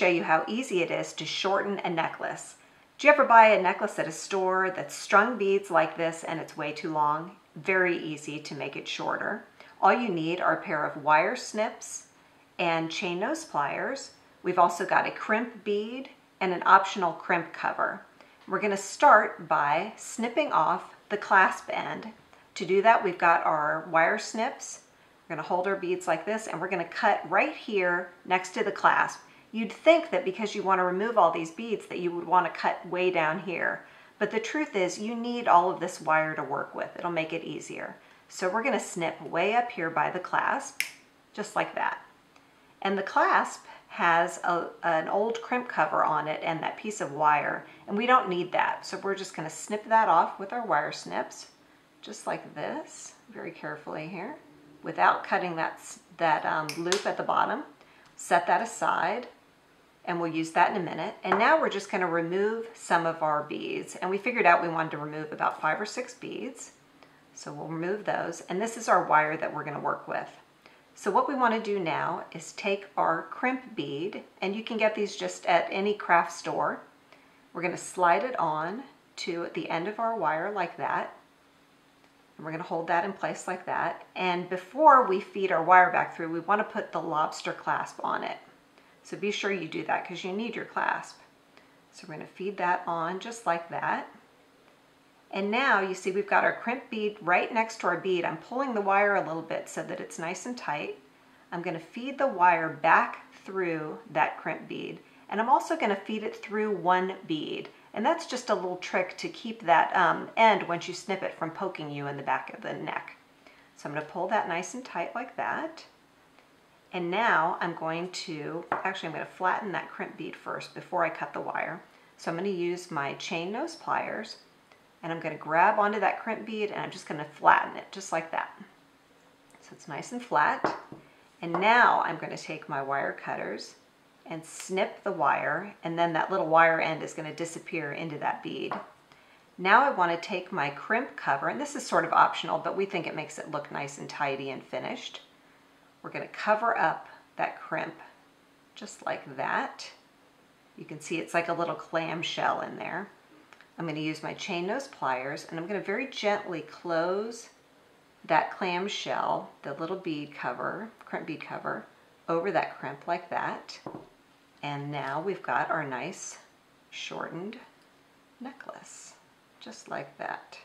show you how easy it is to shorten a necklace. Do you ever buy a necklace at a store that's strung beads like this and it's way too long? Very easy to make it shorter. All you need are a pair of wire snips and chain nose pliers. We've also got a crimp bead and an optional crimp cover. We're going to start by snipping off the clasp end. To do that, we've got our wire snips. We're going to hold our beads like this, and we're going to cut right here next to the clasp. You'd think that because you want to remove all these beads that you would want to cut way down here. But the truth is you need all of this wire to work with. It'll make it easier. So we're going to snip way up here by the clasp, just like that. And the clasp has an old crimp cover on it and that piece of wire, and we don't need that. So we're just going to snip that off with our wire snips, just like this, very carefully here, without cutting that loop at the bottom. Set that aside, and we'll use that in a minute. And now we're just going to remove some of our beads, and we figured out we wanted to remove about 5 or 6 beads. So we'll remove those, and this is our wire that we're going to work with. So what we want to do now is take our crimp bead, and you can get these just at any craft store. We're going to slide it on to the end of our wire like that. And we're going to hold that in place like that. And before we feed our wire back through, we want to put the lobster clasp on it. So be sure you do that because you need your clasp. So we're going to feed that on just like that. And now you see we've got our crimp bead right next to our bead. I'm pulling the wire a little bit so that it's nice and tight. I'm going to feed the wire back through that crimp bead. And I'm also going to feed it through one bead. And that's just a little trick to keep that end, once you snip it, from poking you in the back of the neck. So I'm going to pull that nice and tight like that. And now I'm going to flatten that crimp bead first before I cut the wire. So I'm going to use my chain nose pliers, and I'm going to grab onto that crimp bead, and I'm just going to flatten it just like that. So it's nice and flat. And now I'm going to take my wire cutters and snip the wire, and then that little wire end is going to disappear into that bead. Now I want to take my crimp cover, and this is sort of optional, but we think it makes it look nice and tidy and finished. We're going to cover up that crimp just like that. You can see it's like a little clamshell in there. I'm going to use my chain nose pliers, and I'm going to very gently close that clamshell, the little bead cover, crimp bead cover, over that crimp like that. And now we've got our nice shortened necklace, just like that.